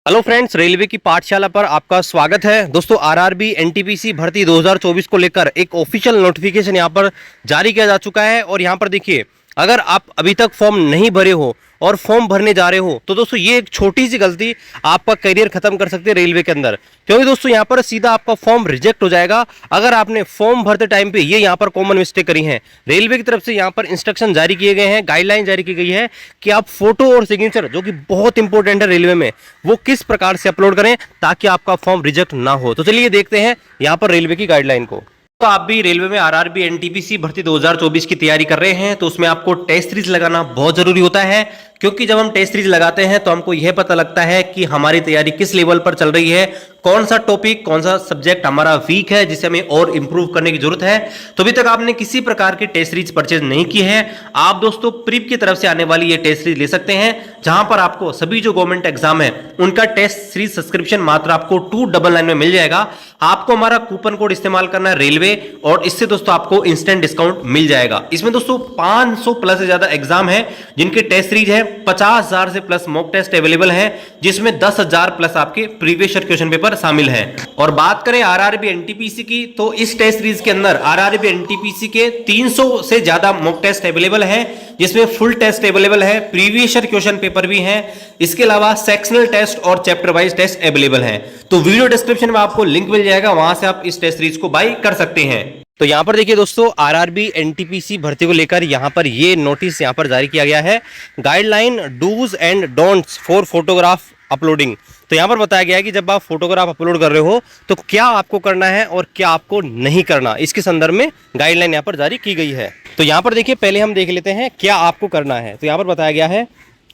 Hello friends, railway की पाठशाला पर आपका स्वागत है। दोस्तों, आरआरबी एनटीपीसी भर्ती 2024 को लेकर एक ऑफिशियल नोटिफिकेशन यहां पर जारी किया जा चुका है। और यहां पर देखिए, अगर आप अभी तक फॉर्म नहीं भरे हो और फॉर्म भरने जा रहे हो तो दोस्तों ये एक छोटी सी गलती आपका करियर खत्म कर सकती है रेलवे के अंदर। क्योंकि दोस्तों यहां पर सीधा आपका फॉर्म रिजेक्ट हो जाएगा अगर आपने फॉर्म भरते टाइम पे ये यहां पर कॉमन मिस्टेक करी है। रेलवे की तरफ से यहां पर इंस्ट्रक्शन जारी किए गए हैं, गाइडलाइन जारी की गई है कि आप फोटो और सिग्नेचर, जो कि बहुत इंपॉर्टेंट है रेलवे में, वो किस प्रकार से अपलोड करें ताकि आपका फॉर्म रिजेक्ट ना हो। तो चलिए देखते हैं यहां पर रेलवे की गाइडलाइन को। तो आप भी रेलवे में आरआरबी एनटीपीसी भर्ती 2024 की तैयारी कर रहे हैं तो उसमें आपको टेस्ट सीरीज लगाना बहुत जरूरी होता है। क्योंकि जब हम टेस्ट सीरीज लगाते हैं तो हमको यह पता लगता है कि हमारी तैयारी किस लेवल पर चल रही है, कौन सा टॉपिक, कौन सा सब्जेक्ट हमारा वीक है जिसे हमें और इंप्रूव करने की जरूरत है। तो अभी तक आपने किसी प्रकार की टेस्ट सीरीज परचेज नहीं की है, आप दोस्तों प्रीप की तरफ से आने वाली ये टेस्ट सीरीज ले सकते हैं, जहां पर आपको सभी जो गवर्नमेंट एग्जाम है उनका टेस्ट सीरीज सब्सक्रिप्शन मात्र आपको 299 में मिल जाएगा। आपको हमारा कूपन कोड इस्तेमाल करना है रेलवे, और इससे दोस्तों आपको इंस्टेंट डिस्काउंट मिल जाएगा। इसमें दोस्तों 500 प्लस से ज्यादा एग्जाम है जिनके टेस्ट सीरीज है, 50,000 से प्लस मॉक टेस्ट अवेलेबल है, जिसमें 10,000 प्लस आपके प्रीवियस ईयर क्वेश्चन पेपर शामिल है। और बात करें आरआरबी एनटीपीसी की, तो इस टेस्ट सीरीज के अंदर आरआरबी एनटीपीसी के 300 से ज्यादा मॉक टेस्ट अवेलेबल है, जिसमें फुल टेस्ट अवेलेबल है, प्रीवियस ईयर क्वेश्चन पेपर भी है, इसके अलावा सेक्शनल टेस्ट और चैप्टर वाइज टेस्ट अवेलेबल है। तो वीडियो डिस्क्रिप्शन में आपको लिंक मिल जाएगा, वहां से आप इस टेस्ट सीरीज को बाय कर सकते हैं। तो यहां पर देखिए दोस्तों, आरआरबी एनटीपीसी भर्ती को लेकर यहां पर ये नोटिस यहां पर जारी किया गया है, guideline dos and don'ts for photograph uploading. तो यहां पर बताया गया है कि जब आप फोटोग्राफ अपलोड कर रहे हो तो क्या आपको करना है और क्या आपको नहीं करना, इसके संदर्भ में गाइडलाइन यहां पर जारी की गई है। तो यहां पर देखिए, पहले हम देख लेते हैं क्या आपको करना है। तो यहां पर बताया गया है,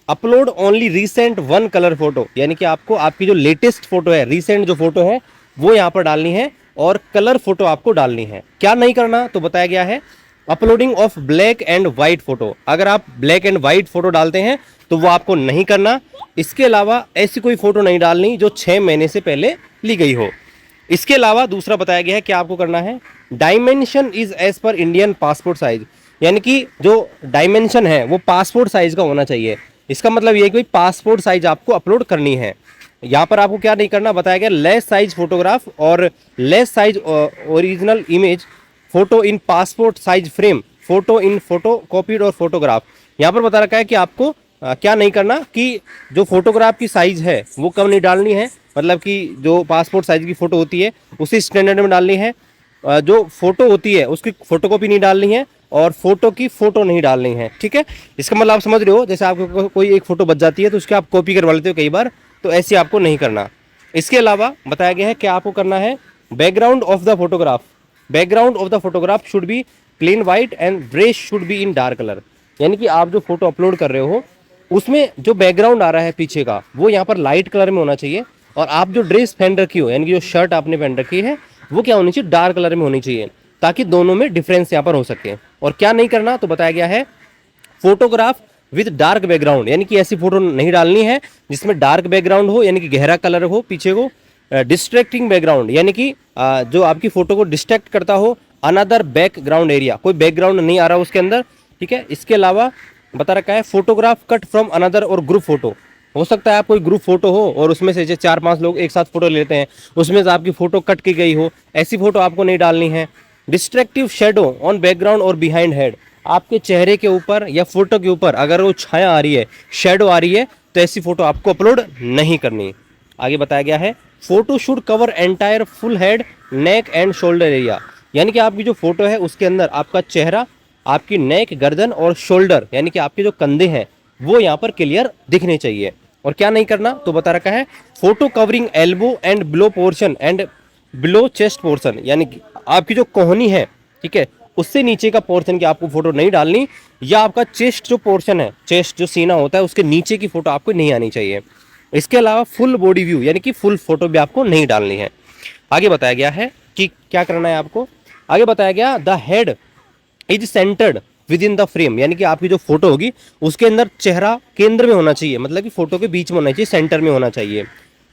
upload only recent one colour photo, यानी कि आपको आपकी जो लेटेस्ट फोटो है, रीसेंट जो फोटो है वो यहां पर डालनी है, और कलर फोटो आपको डालनी है। क्या नहीं करना, तो बताया गया है uploading of black and white photo. अगर आप ब्लैक एंड व्हाइट फोटो डालते हैं तो वो आपको नहीं करना। इसके अलावा ऐसी कोई फोटो नहीं डालनी जो 6 महीने से पहले ली गई हो। इसके अलावा दूसरा बताया गया है क्या आपको करना है, dimension is as per Indian passport size, यानी कि जो डायमेंशन है वो पासपोर्ट साइज का होना चाहिए। इसका मतलब ये है कि पासपोर्ट साइज आपको अपलोड करनी है। यहाँ पर आपको क्या नहीं करना बताया गया, लेस साइज फोटोग्राफ और less size original image, photo in passport size frame, photo in photo copied और फोटोग्राफ। यहाँ पर बता रखा है कि आपको क्या नहीं करना, कि जो फोटोग्राफ की साइज है वो कम नहीं डालनी है, मतलब कि जो पासपोर्ट साइज की फोटो होती है उसी स्टैंडर्ड में डालनी है। जो फोटो होती है उसकी फोटोकॉपी नहीं डालनी है, और फोटो की फोटो नहीं डालनी है। ठीक है, इसका मतलब आप समझ रहे हो, जैसे आपको कोई एक फोटो बच जाती है तो उसकी आप कॉपी करवा लेते हो कई बार, तो ऐसे आपको नहीं करना। इसके अलावा बताया गया है क्या आपको करना है, background of the photograph, background of the photograph should be plain white and brush should be in dark colour. यानी कि आप जो फोटो अपलोड कर रहे हो उसमें जो बैकग्राउंड आ रहा है पीछे का वो यहाँ पर लाइट कलर में होना चाहिए, और आप जो ड्रेस पहन रखी हो, यानी कि जो शर्ट आपने पहन रखी है वो क्या होनी चाहिए, डार्क कलर में होनी चाहिए, ताकि दोनों में डिफरेंस यहाँ पर हो सके। और क्या नहीं करना, तो बताया गया है फोटोग्राफ विद डार्क बैकग्राउंड, यानी कि ऐसी फोटो नहीं डालनी है जिसमें डार्क बैकग्राउंड हो, यानी कि गहरा कलर हो पीछे को। डिस्ट्रैक्टिंग बैकग्राउंड, यानी कि जो आपकी फोटो को डिस्ट्रैक्ट करता हो, अनदर बैकग्राउंड एरिया, कोई बैकग्राउंड नहीं आ रहा उसके अंदर। ठीक है, इसके अलावा बता रखा है फोटोग्राफ कट फ्रॉम अनदर और ग्रुप फोटो। हो सकता है आप कोई ग्रुप फोटो हो और उसमें से 4-5 लोग एक साथ फोटो लेते हैं, उसमें से आपकी फोटो कट की गई हो, ऐसी फोटो आपको नहीं डालनी है। डिस्ट्रैक्टिव शेडो ऑन बैकग्राउंड और बिहाइंड हेड, आपके चेहरे के ऊपर या फोटो के ऊपर अगर वो छाया आ रही है, शेडो आ रही है, तो ऐसी फोटो आपको अपलोड नहीं करनी। आगे बताया गया है photo should cover entire full head, neck and shoulder area, यानी कि आपकी जो फोटो है उसके अंदर आपका चेहरा, आपकी नेक, गर्दन और शोल्डर, यानी कि आपके जो कंधे हैं वो यहाँ पर क्लियर दिखने चाहिए। और क्या नहीं करना, तो बता रखा है photo covering elbow and below portion and below chest portion, यानी कि आपकी जो कोहनी है, ठीक है, उससे नीचे का पोर्शन की आपको फोटो नहीं डालनी, या आपका चेस्ट जो पोर्शन है, चेस्ट जो सीना होता है उसके नीचे की फोटो आपको नहीं आनी चाहिए। इसके अलावा फुल बॉडी व्यू, यानी कि फुल फोटो भी आपको नहीं डालनी है। आगे बताया गया है कि क्या करना है आपको, आगे बताया गया the head is centred with in the frame, यानी कि आपकी जो फोटो होगी उसके अंदर चेहरा केंद्र में होना चाहिए, मतलब कि फोटो के बीच में होना चाहिए, सेंटर में होना चाहिए।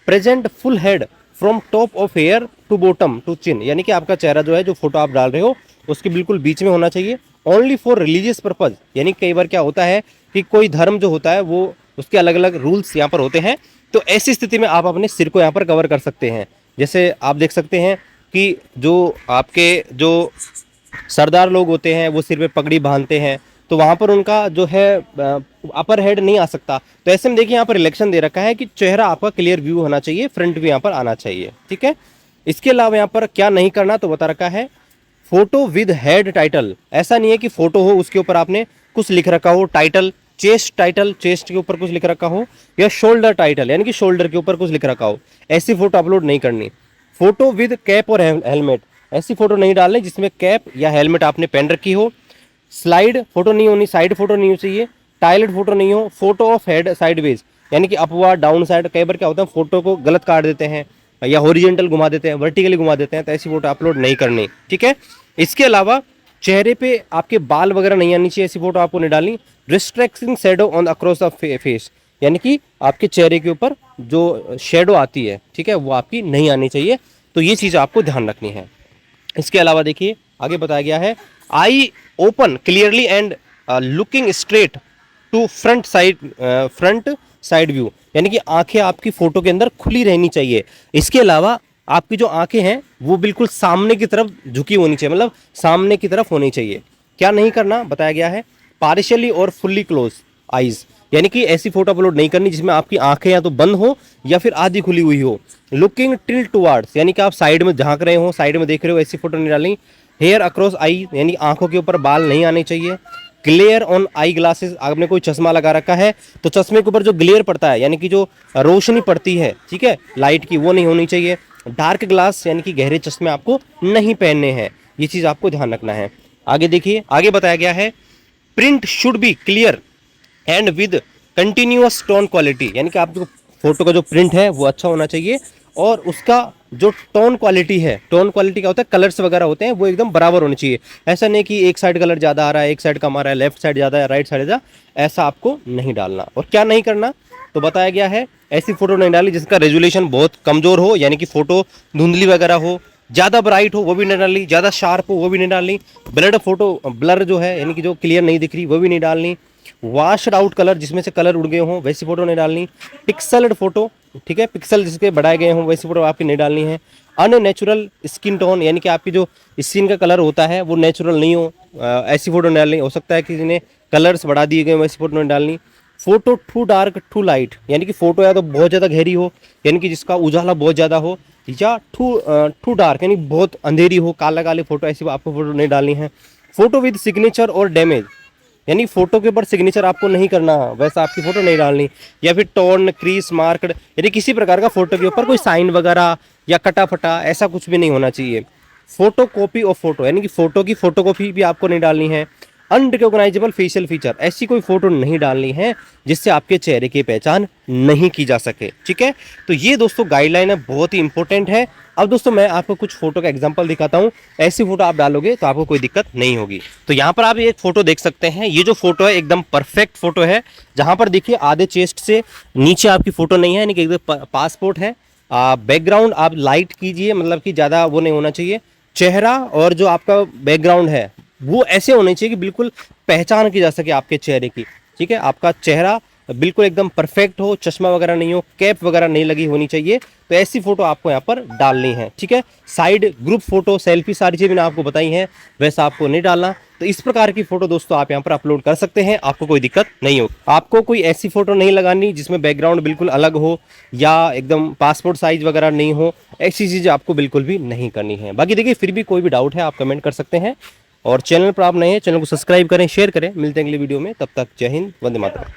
Present full head from top of hair to bottom to chin, यानी कि आपका चेहरा जो है, जो फोटो आप डाल रहे हो उसके बिल्कुल बीच में होना चाहिए। ओनली फॉर रिलीजियस पर्पज, यानी कई बार क्या होता है कि कोई धर्म जो होता है वो उसके अलग अलग रूल्स यहाँ पर होते हैं, तो ऐसी स्थिति में आप अपने सिर को यहाँ पर कवर कर सकते हैं। जैसे आप देख सकते हैं कि जो आपके जो सरदार लोग होते हैं वो सिर पे पगड़ी बांधते हैं, तो वहाँ पर उनका जो है अपर हेड नहीं आ सकता। तो ऐसे में देखिए यहाँ पर इलेक्शन दे रखा है कि चेहरा आपका क्लियर व्यू होना चाहिए, फ्रंट भी यहाँ पर आना चाहिए, ठीक है। इसके अलावा यहाँ पर क्या नहीं करना तो बता रखा है, फोटो विद हेड टाइटल। ऐसा नहीं है कि फोटो हो उसके ऊपर आपने कुछ लिख रखा हो टाइटल, टाइटल, चेस्ट के ऊपर कुछ लिख रखा हो, या शोल्डर टाइटल यानी कि शोल्डर के ऊपर कुछ लिख रखा हो, ऐसी फोटो अपलोड नहीं करनी। फोटो विद कैप और हेलमेट, ऐसी फोटो नहीं डालनी जिसमें कैप या हेलमेट आपने पहन रखी हो। स्लाइड फोटो नहीं होनी, साइड फोटो नहीं हो चाहिए, टाइल्ड फोटो नहीं हो, फोटो ऑफ हेड साइडवेज यानी कि अपवर्ड डाउन साइड। कई बार क्या होता है फोटो को गलत काट देते हैं या हॉरिजॉन्टल घुमा देते हैं, वर्टिकली घुमा देते हैं, तो ऐसी फोटो अपलोड नहीं करनी, ठीक है। इसके अलावा चेहरे पे आपके बाल वगैरह नहीं आनी चाहिए, ऐसी फोटो आपको नहीं डालनी। Restricting shadow on across the face यानी कि आपके चेहरे के ऊपर जो शेडो आती है, ठीक है, वो आपकी नहीं आनी चाहिए। तो ये चीज़ आपको ध्यान रखनी है। इसके अलावा देखिए आगे बताया गया है, eye open clearly and looking straight to front side view यानी कि आंखें आपकी फोटो के अंदर खुली रहनी चाहिए। इसके अलावा आपकी जो आंखें हैं वो बिल्कुल सामने की तरफ झुकी होनी चाहिए, मतलब सामने की तरफ होनी चाहिए। क्या नहीं करना बताया गया है, पार्शियली और फुल्ली क्लोज आईज यानी कि ऐसी फोटो अपलोड नहीं करनी जिसमें आपकी आंखें या तो बंद हो या फिर आधी खुली हुई हो। लुकिंग टिल्ट टुवर्ड्स यानी कि आप साइड में झांक रहे हो, साइड में देख रहे हो, ऐसी फोटो नहीं डालनी। हेयर अक्रॉस आई यानी आंखों के ऊपर बाल नहीं आने चाहिए। ग्लेयर ऑन आई ग्लासेस, आपने कोई चश्मा लगा रखा है तो चश्मे के ऊपर जो ग्लेयर पड़ता है यानी कि जो रोशनी पड़ती है, ठीक है, लाइट की, वो नहीं होनी चाहिए। डार्क ग्लास यानी कि गहरे चश्मे आपको नहीं पहनने हैं, ये चीज़ आपको ध्यान रखना है। आगे देखिए, आगे बताया गया है, print should be clear and with continuous tone quality यानी कि आप जो फोटो का जो प्रिंट है वो अच्छा होना चाहिए और उसका जो टोन क्वालिटी है, टोन क्वालिटी क्या होता है, कलर्स वगैरह होते हैं वो एकदम बराबर होने चाहिए। ऐसा नहीं कि एक साइड कलर ज़्यादा आ रहा है, एक साइड कम आ रहा है, लेफ्ट साइड ज़्यादा है, राइट साइड ज़्यादा, ऐसा आपको नहीं डालना। और क्या नहीं करना तो बताया गया है, ऐसी फोटो नहीं डाली जिसका रेजोल्यूशन बहुत कमज़ोर हो यानी कि फोटो धुंधली वगैरह हो, ज़्यादा ब्राइट हो वो भी नहीं डालनी, ज़्यादा शार्प हो वो भी नहीं डालनी, ब्लर जो है यानी कि जो क्लियर नहीं दिख रही वो भी नहीं डालनी। वॉश्ड आउट कलर जिसमें से कलर उड़ गए हों वैसी फोटो नहीं डालनी। पिक्सल्ड फोटो, ठीक है, पिक्सल जिसके बढ़ाए गए हों वैसी फोटो आपकी नहीं डालनी है। अननेचुरल स्किन टोन यानी कि आपकी जो स्किन का कलर होता है वो नेचुरल नहीं हो, ऐसी फोटो नहीं डालनी। हो सकता है कि जिन्हें कलर्स बढ़ा दिए गए वैसी फोटो नहीं डालनी। Photo too dark too light यानी कि फोटो या तो बहुत ज़्यादा गहरी हो यानी कि जिसका उजाला बहुत ज़्यादा हो, या टू डार्क यानी बहुत अंधेरी हो, काला काली फोटो, ऐसी आपको फोटो नहीं डालनी है। फोटो विद सिग्नेचर और डैमेज यानी फोटो के ऊपर सिग्नेचर आपको नहीं करना, वैसा आपकी फोटो नहीं डालनी। या फिर टॉर्न क्रीस मार्क्ड यानी किसी प्रकार का फोटो के ऊपर कोई साइन वगैरह या कटा फटा ऐसा कुछ भी नहीं होना चाहिए। फोटो कॉपी ऑफ फोटो यानी कि फोटो की फोटोकॉपी भी आपको नहीं डालनी है। अनरिकॉग्नाइजेबल फेशियल फीचर, ऐसी कोई फोटो नहीं डालनी है जिससे आपके चेहरे की पहचान नहीं की जा सके, ठीक है। तो ये दोस्तों गाइडलाइन है, बहुत ही इंपॉर्टेंट है। अब दोस्तों मैं आपको कुछ फोटो का एग्जांपल दिखाता हूँ, ऐसी फोटो आप डालोगे तो आपको कोई दिक्कत नहीं होगी। तो यहाँ पर आप एक फोटो देख सकते हैं, ये जो फोटो है एकदम परफेक्ट फोटो है, जहाँ पर देखिए आधे चेस्ट से नीचे आपकी फोटो नहीं है यानी कि एकदम पासपोर्ट है। बैकग्राउंड आप लाइट कीजिए, मतलब कि ज़्यादा वो नहीं होना चाहिए। चेहरा और जो आपका बैकग्राउंड है वो ऐसे होने चाहिए कि बिल्कुल पहचान की जा सके आपके चेहरे की, ठीक है। आपका चेहरा बिल्कुल एकदम परफेक्ट हो, चश्मा वगैरह नहीं हो, कैप वगैरह नहीं लगी होनी चाहिए। तो ऐसी फोटो आपको यहाँ पर डालनी है, ठीक है। साइड ग्रुप फोटो, सेल्फी, सारी चीज़ें मैंने आपको बताई हैं, वैसा आपको नहीं डालना। तो इस प्रकार की फोटो दोस्तों आप यहाँ पर अपलोड कर सकते हैं, आपको कोई दिक्कत नहीं हो। आपको कोई ऐसी फोटो नहीं लगानी जिसमें बैकग्राउंड बिल्कुल अलग हो या एकदम पासपोर्ट साइज वगैरह नहीं हो, ऐसी चीज़ें आपको बिल्कुल भी नहीं करनी है। बाकी देखिए फिर भी कोई भी डाउट है आप कमेंट कर सकते हैं, और चैनल पर आप नए हैं चैनल को सब्सक्राइब करें, शेयर करें। मिलते हैं अगली वीडियो में, तब तक जय हिंद, वंदे मातरम।